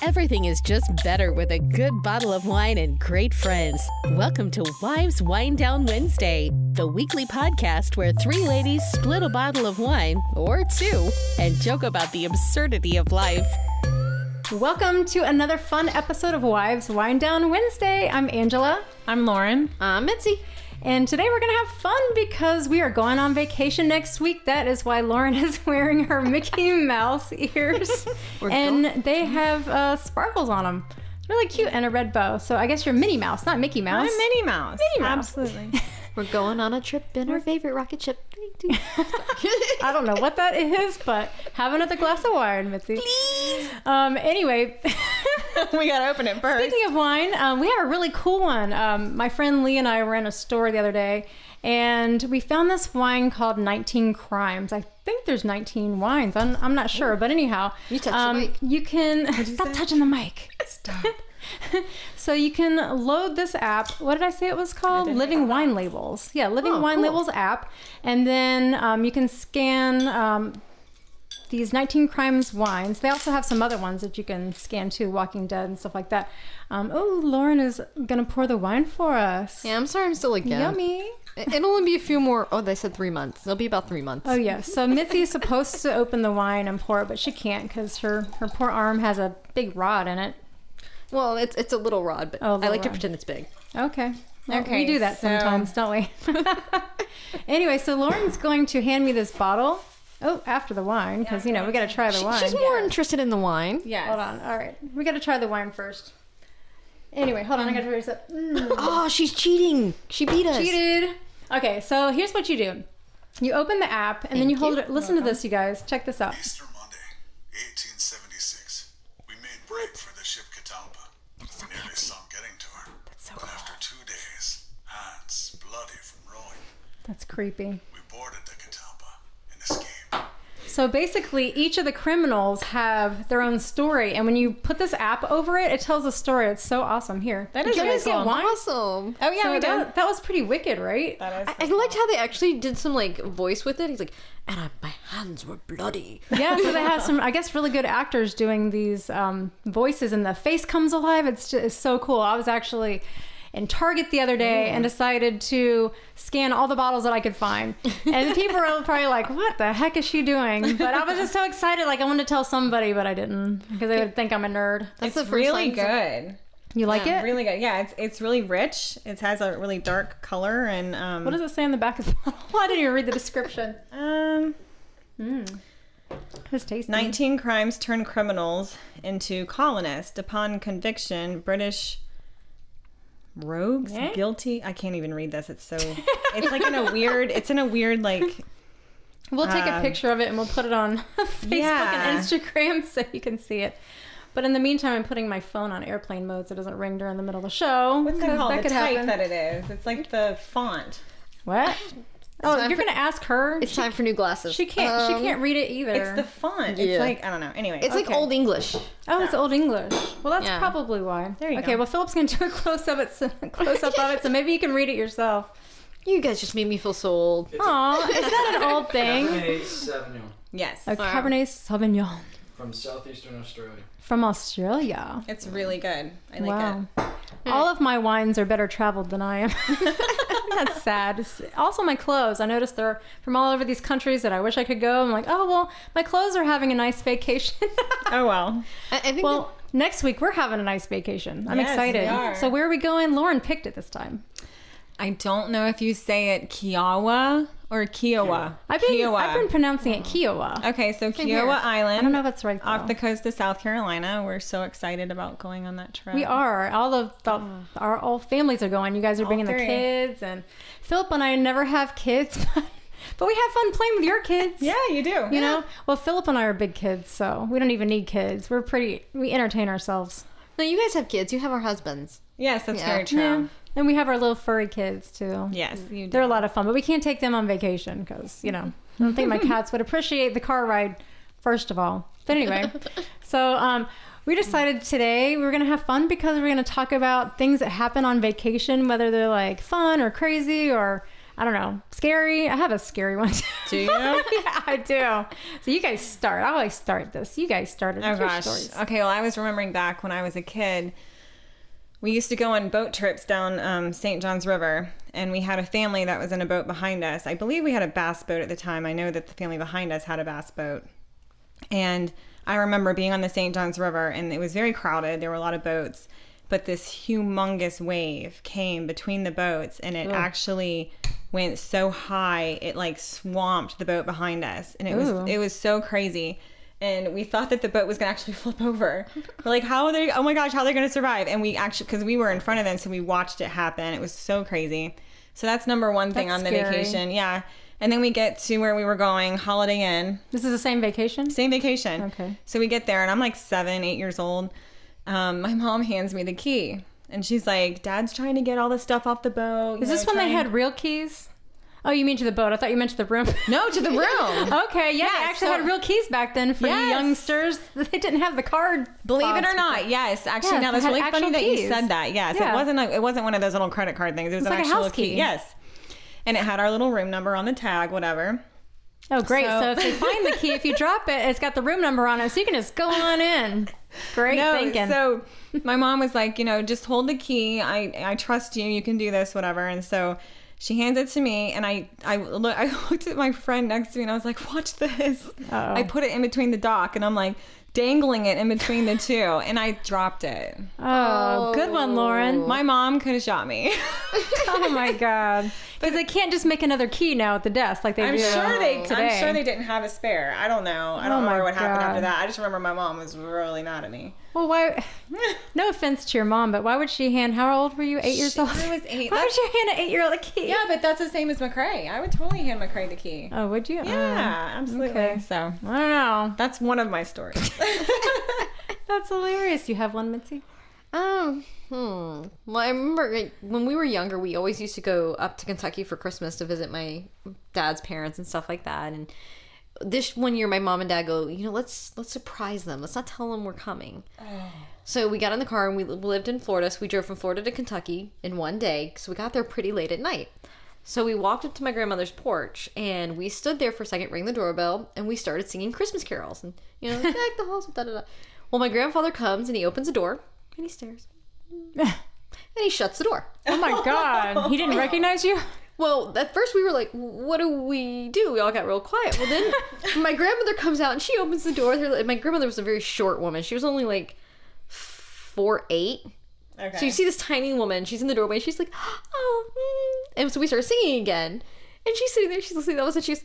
Everything is just better with a good bottle of wine and great friends. Welcome to Wives Winedown Wednesday, the weekly podcast where three ladies split a bottle of wine, or two, and joke about the absurdity of life. Welcome to another fun episode of Wives Winedown Wednesday. I'm Angela. I'm Lauren. I'm Mitzi. And today we're going to have fun because we are going on vacation next week. That is why Lauren is wearing her Mickey Mouse ears. They have sparkles on them. It's really cute and a red bow. So I guess you're Minnie Mouse, not Mickey Mouse. I'm Minnie Mouse. Minnie Mouse. Absolutely. We're going on a trip in our favorite rocket ship. I don't know what that is, but have another glass of wine, Mitzi. Please. Anyway. We got to open it first. Speaking of wine, we have a really cool one. My friend Lee and I were in a store the other day, and we found this wine called 19 Crimes. I think there's 19 wines. I'm not sure, but anyhow. You touched the mic. You can... Stop touching the mic. Stop. So you can load this app. What did I say it was called? Living Wine Labels. Yeah, Living Wine Labels app. And then you can scan... these 19 Crimes wines. They also have some other ones that you can scan too, Walking Dead and stuff like that. Lauren is going to pour the wine for us. Yeah, I'm sorry I'm still like that. Yummy. It'll only be a few more. Oh, they said 3 months. It'll be about 3 months. Oh, yeah. So Mitzi is supposed to open the wine and pour it, but she can't because her poor arm has a big rod in it. Well, it's a little rod, but I like to pretend it's big. Okay. Well, Okay, we do that sometimes, don't we? Anyway, so Lauren's going to hand me this bottle. Oh, after the wine, because, we got to try the wine. She's more interested in the wine. Yes. Hold on. All right. We got to try the wine first. Anyway, hold on. I got to raise up. Oh, she's cheating. She beat us. Cheated. Okay, so here's what you do. You open the app, and then you hold it. Listen to this, you guys. Check this out. Easter Monday, 1876. We made break for the ship Catalpa. Nearly sunk getting to her. That's so But cool. after 2 days, hands bloody from rowing, That's creepy. we boarded the Catalpa and escaped. So basically, each of the criminals have their own story, and when you put this app over it, it tells a story. It's so awesome. Here. That is You really guys get cool. wine? Awesome. Oh, yeah, So we did. that was pretty wicked, right? That is I liked how they actually did some like voice with it. He's like, and my hands were bloody. Yeah, so they have some, I guess, really good actors doing these voices, and the face comes alive. It's so cool. I was actually in Target the other day and decided to scan all the bottles that I could find. And people were probably like, what the heck is she doing? But I was just so excited. Like, I wanted to tell somebody, but I didn't, because they would think I'm a nerd. That's It's really good. You like it? Really good. Yeah, it's really rich. It has a really dark color and What does it say on the back of the bottle? I didn't even read the description. It's tasty. 19 crimes turn criminals into colonists. Upon conviction, British rogues Yeah. guilty. I can't even read this. It's it's like in a weird like We'll take a picture of it and we'll put it on Facebook Yeah. and Instagram so you can see it. But in the meantime, I'm putting my phone on airplane mode so it doesn't ring during the middle of the show. what's that called? That The could type happen. that it is. It's like the font. What? Oh, time you're for- going to ask her? It's time for new glasses. She can't read it either. It's the font. Yeah. It's like I don't know. Anyway, It's like okay. old English. Oh, it's Old English. Well, that's Yeah. probably why. There you okay, go. well, Philip's going to do a close-up of it, so maybe you can read it yourself. You guys just made me feel so old. Aw, is that an old thing? Cabernet Sauvignon Yes, A Cabernet Sauvignon from southeastern Australia. from Australia. it's really good. I like Wow. it. All of my wines are better traveled than I am. That's sad. Also, my clothes. I noticed they're from all over these countries that I wish I could go. I'm like, oh, well, my clothes are having a nice vacation. Oh well. I think Well, next week we're having a nice vacation. I'm Yes, excited. we are. So where are we going? Lauren picked it this time. I don't know if you say it Kiowa or Kiowa. I've been pronouncing it Kiowa. Okay, so here. Kiowa Island. I don't know if that's right, though. Off the coast of South Carolina. We're so excited about going on that trip. We are. Our all families are going. You guys are bringing the three. kids, and Philip and I never have kids, but we have fun playing with your kids. Yeah, you do. You know, well, Philip and I are big kids, so we don't even need kids. We entertain ourselves. no, you guys have kids. You have our husbands. Yes, that's Yeah. very true. Yeah. And we have our little furry kids too. Yes, you do. They're a lot of fun, but we can't take them on vacation because, I don't think my cats would appreciate the car ride, first of all. But anyway, so we decided today we were going to have fun because we're going to talk about things that happen on vacation, whether they're like fun or crazy or I don't know, scary. I have a scary one. Do you? Yeah, I do. So you guys start. I always start this. You guys started. Oh your gosh. stories. Okay, well, I was remembering back when I was a kid. We used to go on boat trips down St. John's River, and we had a family that was in a boat behind us. I believe we had a bass boat at the time. I know that the family behind us had a bass boat. And I remember being on the St. John's River, and it was very crowded. There were a lot of boats. But this humongous wave came between the boats, and it actually went so high, it like swamped the boat behind us. And it was so crazy. And we thought that the boat was going to actually flip over. We're like, how are they? Oh my gosh, how are they going to survive? And we actually, because we were in front of them, so we watched it happen. It was so crazy. So that's number one thing on the vacation. Yeah. And then we get to where we were going, Holiday Inn. This is the same vacation? Same vacation. Okay. So we get there, and I'm like 7, 8 years old. My mom hands me the key. And she's like, Dad's trying to get all the stuff off the boat. Is this when they had real keys? Oh, you mean to the boat? I thought you meant to the room. No, to the room. Okay, yeah, they actually had real keys back then for you youngsters. They didn't have the card. Believe it or not, yes. Actually, Yes, now that's they had really funny that actual you said that. Yes, Yeah. it wasn't one of those little credit card things. It was an like a actual house key. Yes. And it had our little room number on the tag, whatever. Oh, great. So if they find the key, if you drop it, it's got the room number on it, so you can just go on in. Great thinking. So my mom was like, just hold the key. I trust you. You can do this, whatever. And so she hands it to me, and I looked at my friend next to me, and I was like, watch this. Uh-oh. I put it in between the dock, and I'm like dangling it in between the two, and I dropped it. Oh, good one, Lauren. My mom could have shot me. Oh my God. Because they can't just make another key now at the desk like they I'm do sure today. they didn't have a spare. I don't know. I don't Oh my remember what happened God. after that. I just remember my mom was really mad at me. Well, why? No offense to your mom, but why would she hand? How old were you? 8 years old. I was 8. Why would you hand an 8-year-old a key? Yeah, but that's the same as McCrae. I would totally hand McCrae the key. Oh, would you? Yeah, absolutely. okay. So I don't know. that's one of my stories. That's hilarious. You have one, Mitzi? Well, I remember when we were younger, we always used to go up to Kentucky for Christmas to visit my dad's parents and stuff like that. And this one year, my mom and dad go, let's surprise them. Let's not tell them we're coming. So we got in the car, and we lived in Florida. So we drove from Florida to Kentucky in one day. So we got there pretty late at night. So we walked up to my grandmother's porch, and we stood there for a second, rang the doorbell, and we started singing Christmas carols. And, deck the halls, da-da-da. Well, my grandfather comes, and he opens the door, and he stares. And he shuts the door. Oh my God. He didn't recognize you? Well, at first we were like, what do? We all got real quiet. Well, then my grandmother comes out, and she opens the door. My grandmother was a very short woman. She was only like 4'8". Okay. So you see this tiny woman. She's in the doorway. She's like, and so we start singing again. And she's sitting there. She's listening to us, and she's,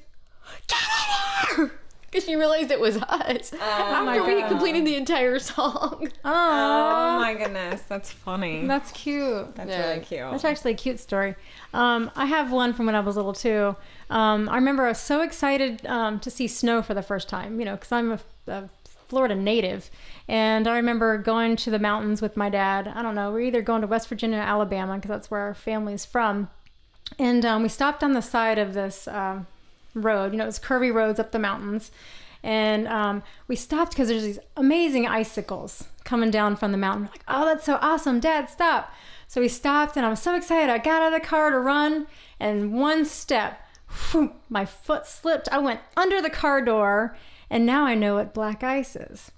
get in here! Because she realized it was us. After we had completed the entire song. Oh my goodness, that's funny. That's cute. That's really cute. That's actually a cute story. I have one from when I was little too. I remember I was so excited to see snow for the first time, because I'm a Florida native. And I remember going to the mountains with my dad. I don't know, we're either going to West Virginia or Alabama, because that's where our family's from. And we stopped on the side of this road. It was curvy roads up the mountains. And we stopped because there's these amazing icicles coming down from the mountain. We're like, oh, that's so awesome. Dad, stop. So we stopped, and I was so excited. I got out of the car to run, and one step, whoop, my foot slipped. I went under the car door, and now I know what black ice is.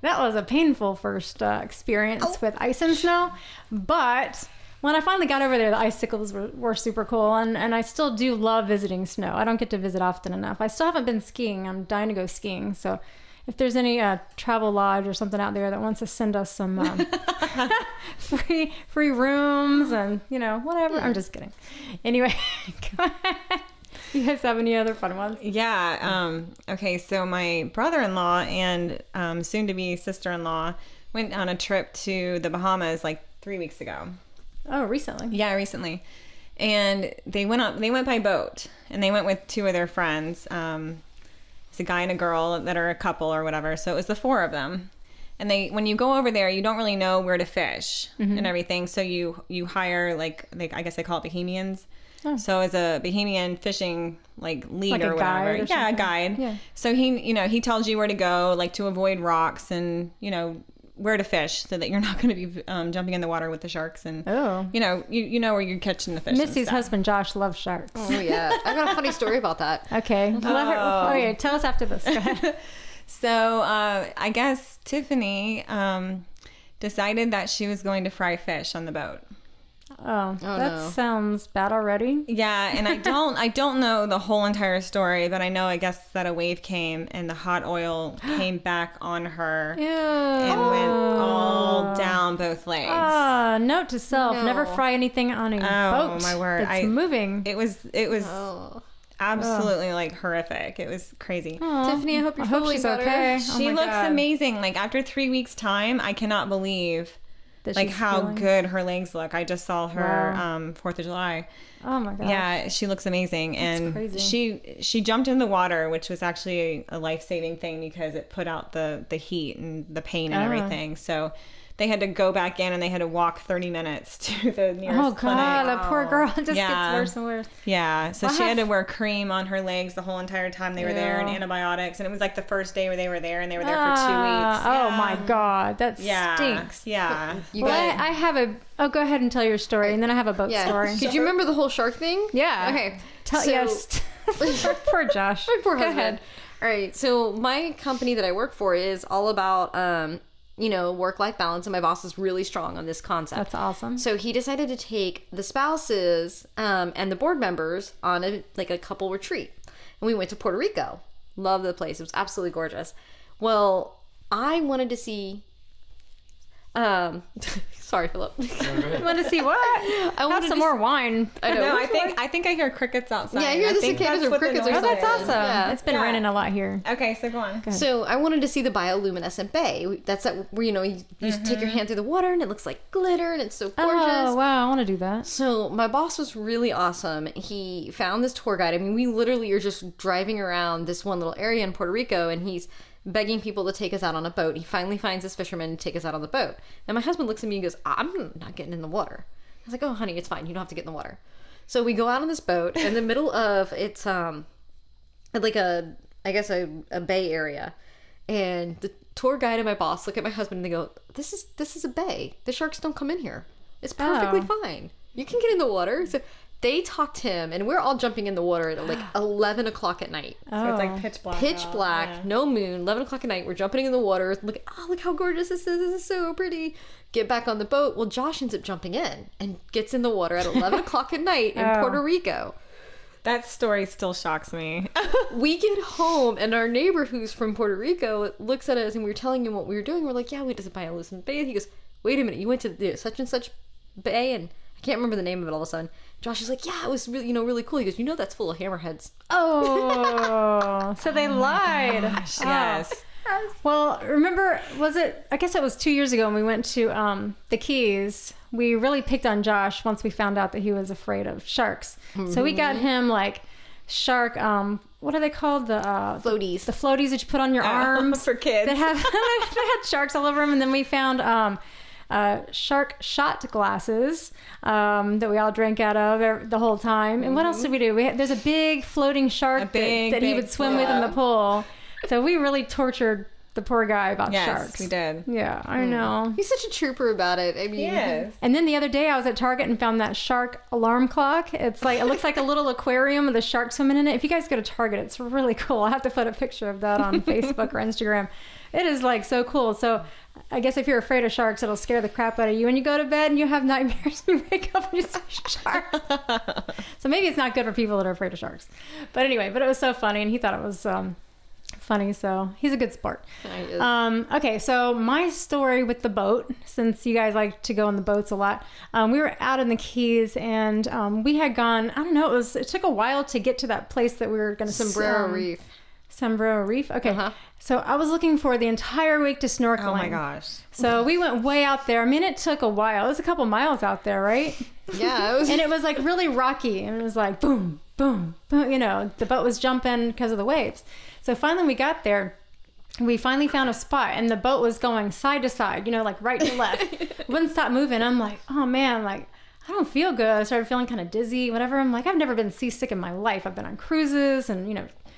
That was a painful first experience with ice and snow. But when I finally got over there, the icicles were super cool, and I still do love visiting snow. I don't get to visit often enough. I still haven't been skiing. I'm dying to go skiing. So if there's any travel lodge or something out there that wants to send us some free rooms and, whatever. I'm just kidding. Anyway, go ahead. You guys have any other fun ones? Yeah. Okay, so my brother-in-law and soon-to-be sister-in-law went on a trip to the Bahamas like 3 weeks ago. Oh, recently. Yeah, recently. And they went by boat, and they went with 2 of their friends. It's a guy and a girl that are a couple or whatever. So it was the 4 of them. And when you go over there, you don't really know where to fish and everything. So you hire I guess they call it Bohemians. Oh. So as a Bohemian fishing lead like or a whatever. guide or a guide. Yeah. So he tells you where to go, to avoid rocks and, where to fish so that you're not going to be jumping in the water with the sharks. And Oh. you know where you're catching the fish. and Missy's stuff. husband Josh loves sharks. Oh yeah, I got a funny story about that. Okay. Okay, tell us after this. Go ahead. So I guess Tiffany decided that she was going to fry fish on the boat. Oh, that no. sounds bad already. Yeah, and I don't know the whole entire story, but I know I guess that a wave came and the hot oil came back on her and went all down both legs. Note to self: No. never fry anything on a boat. My word. It's moving. It was Oh. absolutely like horrific. It was crazy. Tiffany, I hope you're I hope feeling she's better. okay. She Oh my looks God. amazing. Like after 3 weeks time, I cannot believe That like she's how healing. good her legs look. I just saw her Wow. 4th of July. Oh my god. Yeah, she looks amazing, and crazy. she jumped in the water, which was actually a life-saving thing because it put out the heat and the pain and everything. So they had to go back in and they had to walk 30 minutes to the nearest Oh god, clinic. that poor girl just Yeah. gets worse and worse. Yeah, so Well, she had have- to wear cream on her legs the whole entire time they were there and Yeah. antibiotics, and it was like the first day where they were there and they were there for 2 weeks. Oh my god, that Yeah, stinks. yeah. You Well, got I have a. Oh, go ahead and tell your story, and then I have a boat yeah. story. Did you remember the whole shark thing? Yeah. Okay. Tell so, yes. Poor Josh. My poor Go husband. ahead. All right. So my company that I work for is all about, work-life balance, and my boss is really strong on this concept. That's awesome. So he decided to take the spouses and the board members on a couple retreat, and we went to Puerto Rico. Loved the place; it was absolutely gorgeous. Well, I wanted to see. Sorry, Philip. You want to see what? I Have wanted some to- more wine. I know. No, I think I hear crickets outside. Yeah, I hear the think cicadas that's or what the crickets or noise Oh, that's is. awesome. Yeah. It's been Yeah. raining a lot here. Okay, so go on. So I wanted to see the bioluminescent bay. That's that where you take your hand through the water and it looks like glitter and it's so gorgeous. Oh wow, I want to do that. So my boss was really awesome. He found this tour guide. I mean, we literally are just driving around this one little area in Puerto Rico, and he's begging people to take us out on a boat. He finally finds this fisherman to take us out on the boat. And my husband looks at me and goes, "I'm not getting in the water." I was like, "Oh, honey, it's fine. You don't have to get in the water." So we go out on this boat in the middle of it's like a bay area, and the tour guide and my boss look at my husband and they go, "This is a bay. The sharks don't come in here. It's perfectly fine. You can get in the water." So they talked him, and we're all jumping in the water at like 11 o'clock at night. So it's like pitch black. Pitch out. black, Yeah. no moon, 11 o'clock at night. We're jumping in the water. Look how gorgeous this is. This is so pretty. Get back on the boat. Well, Josh ends up jumping in and gets in the water at 11 o'clock at night in Puerto Rico. That story still shocks me. We get home, and our neighbor who's from Puerto Rico looks at us, and we were telling him what we were doing. We're like, "Yeah, we just buy a bioluminescent bay." He goes, "Wait a minute, you went to the such and such bay?" And I can't remember the name of it all of a sudden. Josh is like, "Yeah, it was really, really cool." He goes, "That's full of hammerheads." Oh, so they lied. Yes. Well, remember, I guess it was 2 years ago when we went to the Keys. We really picked on Josh once we found out that he was afraid of sharks. So we got him like shark, what are they called? The Floaties. The floaties that you put on your arms. for kids. They had sharks all over them. And then we found shark shot glasses that we all drank out of the whole time. And what else did we do? There's a big floating shark that he big would swim with in the pool. So we really tortured the poor guy about Yes, sharks. we did. Yeah, I know. He's such a trooper about it. I mean, Yes. And then the other day I was at Target and found that shark alarm clock. It looks like a little aquarium with a shark swimming in it. If you guys go to Target, it's really cool. I'll have to put a picture of that on Facebook or Instagram. It is like so cool. So I guess if you're afraid of sharks, it'll scare the crap out of you. And you go to bed and you have nightmares and you wake up and you see sharks. So maybe it's not good for people that are afraid of sharks. But anyway, it was so funny and he thought it was funny, so he's a good sport. Okay, so my story with the boat, since you guys like to go on the boats a lot, we were out in the Keys and we had gone, I don't know, it took a while to get to that place that we were going to Sombrero Reef. Sombrero Reef. Okay. Uh-huh. So I was looking for the entire week to snorkeling. Oh my gosh. So we went way out there. I mean, it took a while. It was a couple miles out there, right? Yeah, it was. And it was like really rocky, and it was like boom, boom, boom. The boat was jumping because of the waves. So finally we got there. We finally found a spot, and the boat was going side to side, like right to left. It wouldn't stop moving. I'm like, oh man, like I don't feel good. I started feeling kind of dizzy, whatever. I'm like, I've never been seasick in my life. I've been on cruises and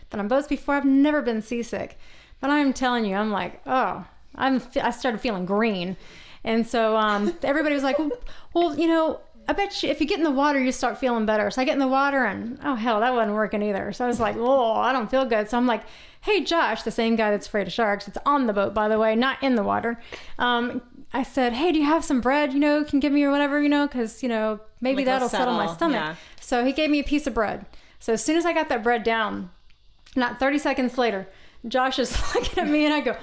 been on boats before. I've never been seasick. But I'm telling you, I'm like, oh, I started feeling green. And so everybody was like, well, you know, I bet you if you get in the water, you start feeling better. So I get in the water and, oh, hell, that wasn't working either. So I was like, oh, I don't feel good. So I'm like, hey, Josh, the same guy that's afraid of sharks. It's on the boat, by the way, not in the water. I said, hey, do you have some bread, you know, can give me or whatever, you know, because, you know, maybe Like that'll settle my stomach. Yeah. So he gave me a piece of bread. So as soon as I got that bread down, not 30 seconds later, Josh is looking at me and I go,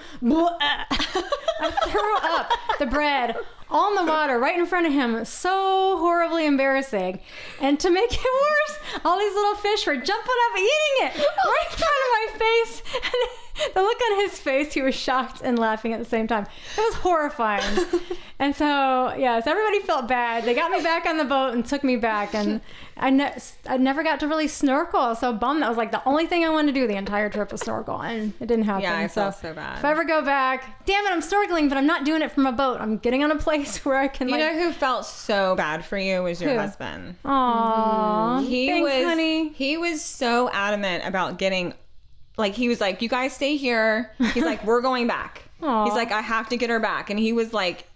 I threw up the bread all in the water right in front of him. So horribly embarrassing. And to make it worse, all these little fish were jumping up and eating it right in front of my face. And the look on his face, he was shocked and laughing at the same time. It was horrifying. And so, yes, everybody felt bad. They got me back on the boat and took me back. And I never got to really snorkel. I was so bummed. That was like the only thing I wanted to do the entire trip was snorkel. And it didn't happen. Yeah, I felt so bad. If I ever go back, damn it, I'm snorkeling, but I'm not doing it from a boat. I'm getting on a place where I can, You know who felt so bad for you was your Who? husband. Aww. Thanks, honey. He was so adamant about getting, like, he was like, you guys stay here. He's like, we're going back. Aw. He's like, I have to get her back. And he was like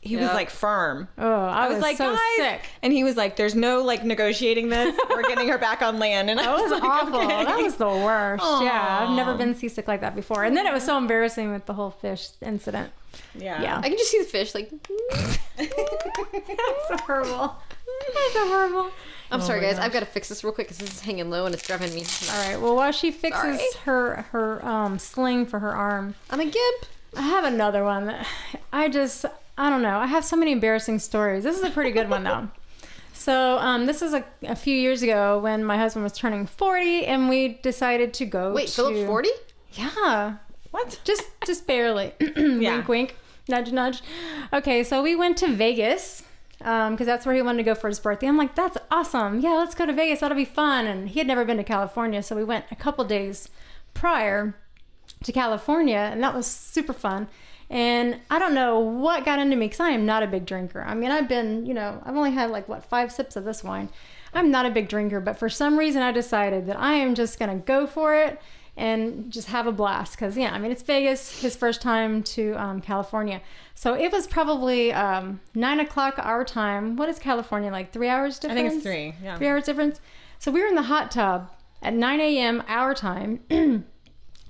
firm. Oh, I was like, so guys. sick. And he was like, there's no like negotiating this. We're getting her back on land. And That was like, awful. okay. That was the worst. Yeah, I've never Aw. been seasick like that before. And then it was so embarrassing with the whole fish incident. Yeah. Yeah. I can just see the fish like. That's so horrible. That's so horrible. I'm sorry, guys. I've got to fix this real quick because this is hanging low and it's driving me. All right. Well, while she fixes Sorry. her sling for her arm, I'm a gimp. I have another one that I don't know. I have so many embarrassing stories. This is a pretty good one though. So this is a few years ago when my husband was turning 40 and we decided to go Wait, to... Philip's 40? Yeah. What? Just barely. Yeah. Wink, wink. Nudge, nudge. Okay, so we went to Vegas because that's where he wanted to go for his birthday. I'm like, that's awesome. Yeah, let's go to Vegas. That'll be fun. And he had never been to California, so we went a couple days prior to California, and that was super fun. And I don't know what got into me because I am not a big drinker. I mean, I've only had like 5 sips of this wine. I'm not a big drinker, but for some reason I decided that I am just gonna go for it and just have a blast because it's Vegas, his first time to California. So it was probably 9 o'clock our time. What is California, like 3 hours difference? I think it's 3, yeah. 3 hours difference. So we were in the hot tub at 9 a.m. our time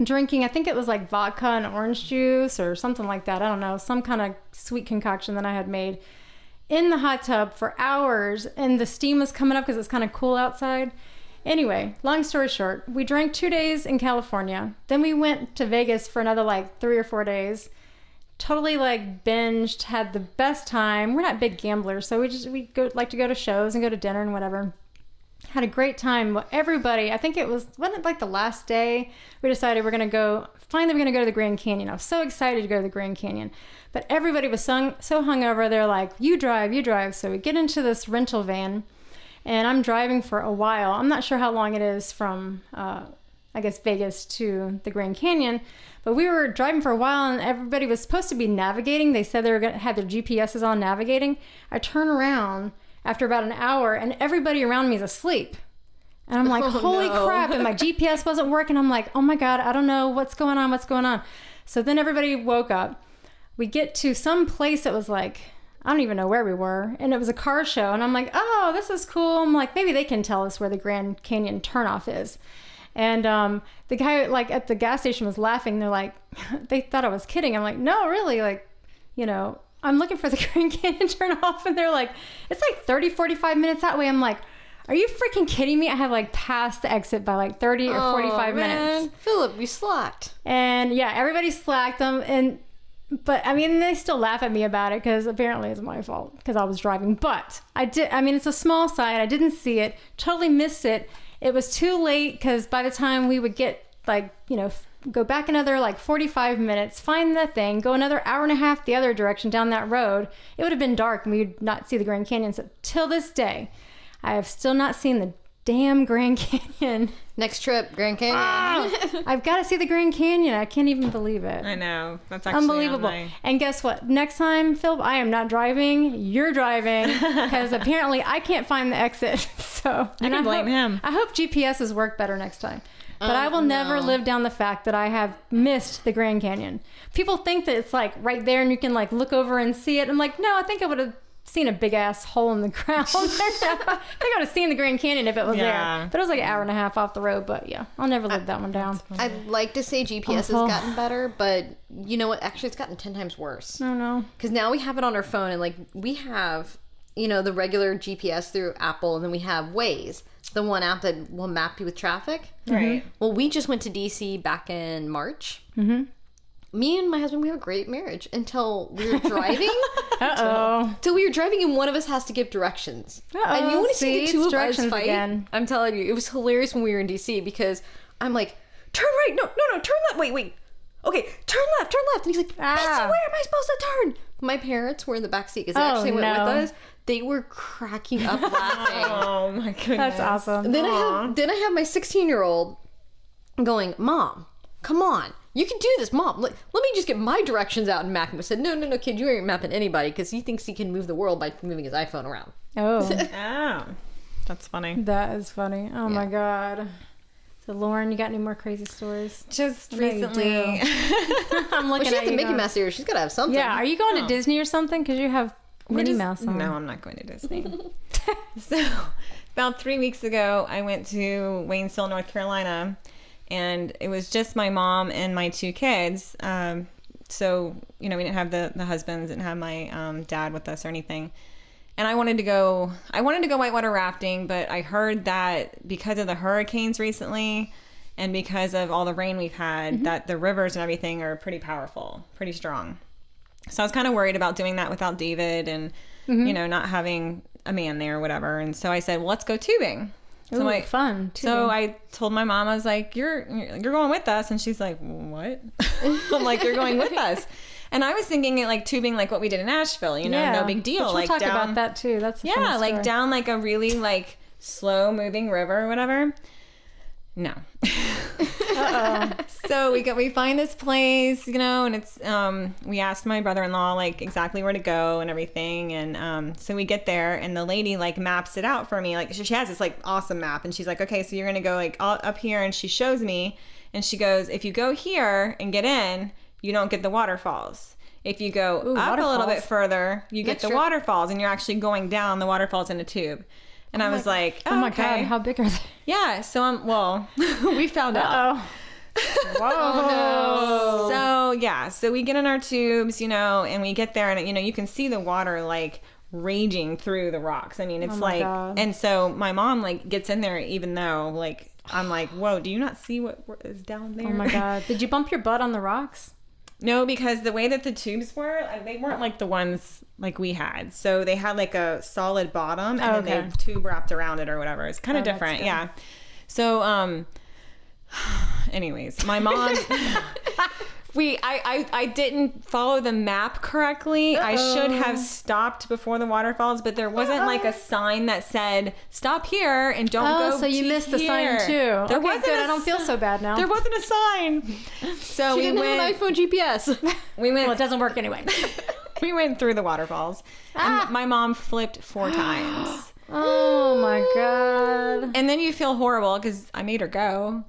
drinking, I think it was like vodka and orange juice or something like that. I don't know, some kind of sweet concoction that I had made in the hot tub for hours, and the steam was coming up because it's kind of cool outside. Anyway, long story short, we drank 2 days in California. Then we went to Vegas for another 3 or 4 days. Totally binged, had the best time. We're not big gamblers, so we like to go to shows and go to dinner and whatever. Had a great time. Well, everybody, I think wasn't it the last day we decided we're going to go to the Grand Canyon. I was so excited to go to the Grand Canyon. But everybody was so hungover. They're like, you drive. So we get into this rental van and I'm driving for a while. I'm not sure how long it is from, Vegas to the Grand Canyon. But we were driving for a while and everybody was supposed to be navigating. They said they were going to have their GPSs on navigating. I turn around after about an hour and everybody around me is asleep. And I'm like, holy crap. And my GPS wasn't working. I'm like, oh my God, I don't know what's going on. So then everybody woke up. We get to some place that was I don't even know where we were. And it was a car show. And I'm like, oh, this is cool. I'm like, maybe they can tell us where the Grand Canyon turnoff is. And the guy at the gas station was laughing. They're like, they thought I was kidding. I'm like, no, really? I'm looking for the Grand Canyon turnoff. And they're like, it's 30, 45 minutes that way. I'm like, are you freaking kidding me? I have passed the exit by 30 or 45 minutes. Philip, you slacked. And yeah, everybody slacked them. But they still laugh at me about it because apparently it's my fault because I was driving. But it's a small side. I didn't see it, totally missed it. It was too late because by the time we would get go back another 45 minutes, find the thing, go another hour and a half the other direction down that road, it would have been dark and we would not see the Grand Canyon. So till this day, I have still not seen the damn Grand Canyon. Next trip, Grand Canyon. I've got to see the Grand Canyon. I can't even believe it. I know. That's actually unbelievable. And guess what? Next time, Phil, I am not driving. You're driving because apparently I can't find the exit. So I can blame him. I hope GPSs work better next time. but I will never live down the fact that I have missed the Grand Canyon. People think that it's like right there and you can like look over and see it. I'm like, no, I think I would have seen a big ass hole in the ground. I think I would have seen the Grand Canyon if it was there. But it was like an hour and a half off the road. But yeah, I'll never live that one down. I'd like to say GPS has gotten better, but you know what? Actually, it's gotten 10 times worse. Oh no. Because now we have it on our phone, and like we have, the regular GPS through Apple, and then we have Waze, the one app that will map you with traffic. Right. Well, we just went to DC back in March. Mm-hmm. Me and my husband, we have a great marriage until we were driving. Till we were driving and one of us has to give directions. And you want to see the two of us fight? Again. I'm telling you, it was hilarious when we were in DC because I'm like, turn right. No, turn left. Wait. Okay, turn left. And he's like, Missy, where am I supposed to turn? My parents were in the back seat because they actually went with us. They were cracking up laughing. Oh my goodness. That's awesome. And then I have my 16-year-old going, Mom, come on. You can do this, Mom. Let me just get my directions out and map him. I said, no, kid, you ain't mapping anybody because he thinks he can move the world by moving his iPhone around. Oh. That's funny. That is funny. Oh my God. So Lauren, you got any more crazy stories? Just recently. I'm looking she at has you. Mickey Mouse here. She's got to have something. Yeah. Are you going to Disney or something? Because you have Minnie Mouse on. No, I'm not going to Disney. So about 3 weeks ago, I went to Waynesville, North Carolina. And it was just my mom and my 2 kids. So, we didn't have the husbands, didn't have my dad with us or anything. And I wanted to go whitewater rafting, but I heard that because of the hurricanes recently and because of all the rain we've had, that the rivers and everything are pretty powerful, pretty strong. So I was kind of worried about doing that without David and, not having a man there or whatever. And so I said, well, let's go tubing. So fun. So I told my mom, I was like, you're going with us. And she's like, what? I'm like, you're going with us. And I was thinking it like tubing like what we did in Asheville, no big deal. We'll like talk down, about that too. That's a funny story. like down like a really like slow moving river or whatever. No. So we find this place, and it's we asked my brother-in-law like exactly where to go and everything, and so we get there and the lady like maps it out for me. Like she has this like awesome map and she's like, okay, so you're gonna go like up here, and she shows me and she goes, if you go here and get in, you don't get the waterfalls. If you go up a little bit further, you get the waterfalls, and you're actually going down the waterfalls in a tube. And I was like, oh my God, how big are they? Yeah, so we found out. Whoa. So we get in our tubes, and we get there and, you can see the water like raging through the rocks. I mean, it's God. And so my mom like gets in there even though like, I'm like, whoa, do you not see what is down there? Oh my God. Did you bump your butt on the rocks? No, because the way that the tubes were, they weren't like the ones like we had. So they had like a solid bottom and then the tube wrapped around it or whatever. It's kind of different. Yeah. So, anyways, my mom, I didn't follow the map correctly. I should have stopped before the waterfalls, but there wasn't like a sign that said stop here and don't go. So you missed the sign too. There wasn't. Good. I don't feel so bad now. There wasn't a sign. So she didn't have an iPhone GPS. Well, it doesn't work anyway. We went through the waterfalls, and my mom flipped 4 times. Oh my God. And then you feel horrible because I made her go.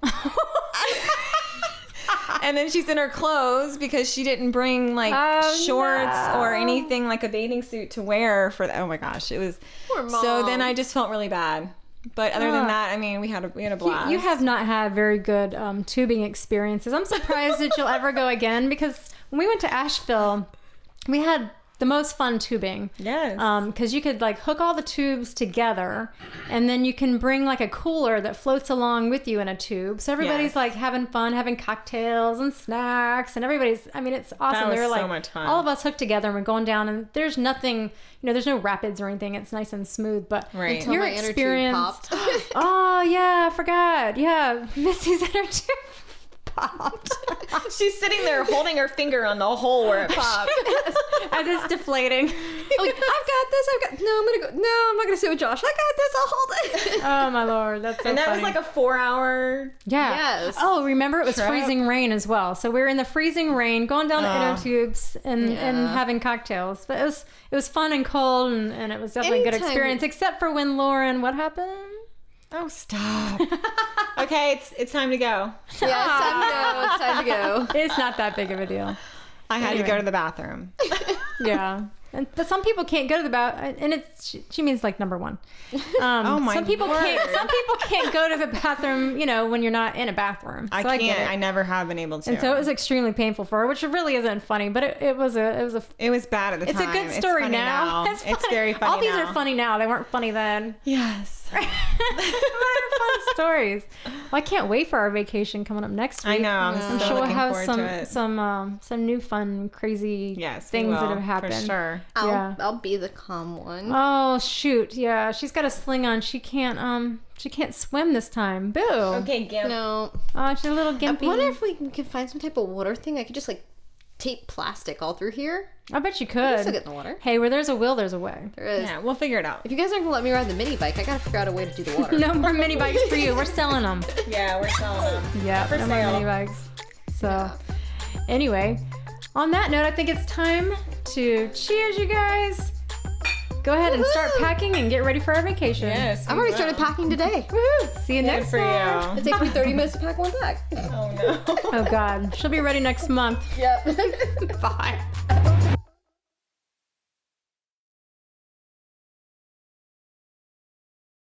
And then she's in her clothes because she didn't bring like shorts or anything like a bathing suit to wear for oh my gosh, it was poor mom. So then I just felt really bad. But other than that, I mean, we had a blast. You have not had very good tubing experiences. I'm surprised that you'll ever go again, because when we went to Asheville, we had the most fun tubing. Yes. Because you could like hook all the tubes together, and then you can bring like a cooler that floats along with you in a tube. So everybody's like having fun, having cocktails and snacks, and everybody's, I mean, it's awesome. That was like so much fun. All of us hooked together and we're going down, and there's nothing, there's no rapids or anything. It's nice and smooth, but Until your my inner tube experience. popped. Oh yeah, I forgot. Yeah, Missy's inner tube popped. She's sitting there holding her finger on the hole where it popped. As it's deflating. Like, I've got this. No, I'm gonna go. No, I'm not gonna sit with Josh. I got this. I'll hold it. Oh my Lord, that's so And that funny. was like a 4-hour. Yeah. Yes. Oh, remember it was trip. freezing rain as well. So we were in the freezing rain, going down the inner tubes and having cocktails. But it was fun and cold, and it was definitely a good Anytime- experience. Except for when Lauren, what happened? Oh, stop. Okay, it's time to go. Yeah, it's time to go. It's not that big of a deal. I had to go to the bathroom. Yeah. But some people can't go to the bathroom, and she means like number one. Oh my Some people word. can't go to the bathroom, when you're not in a bathroom. I So can't. get it. I never have been able to. And so it was extremely painful for her, which really isn't funny, but it was a. It was bad at the It's time. a good story funny now. It's very funny. All these now. are funny now. They weren't funny then. Yes. They're fun stories. Well, I can't wait for our vacation coming up next week. I know. I'm so sure we'll looking have forward to it. some new fun, crazy Yes, we things that will, have happened. for sure. I'll be the calm one. Oh shoot! Yeah, she's got a sling on. She can't swim this time. Boo. Okay, Gimp. No. Oh, she's a little I gimpy. wonder if we can find some type of water thing. I could just like tape plastic all through here. I bet you Still could. get in the water. Hey, where there's a will, there's a way. There is. Yeah, we'll figure it out. If you guys aren't gonna let me ride the mini bike, I gotta figure out a way to do the water. No more mini bikes for you. We're selling them. Yeah, we're selling them. Yeah, For no more sale. mini bikes. So, anyway, on that note, I think it's time to cheers, you guys. Go ahead and start packing and get ready for our vacation. Yes. I've already started packing today. Woohoo! See you Good next for time. you. It takes me 30 minutes to pack one bag. Oh no. Oh God, she'll be ready next month. Yep. Bye.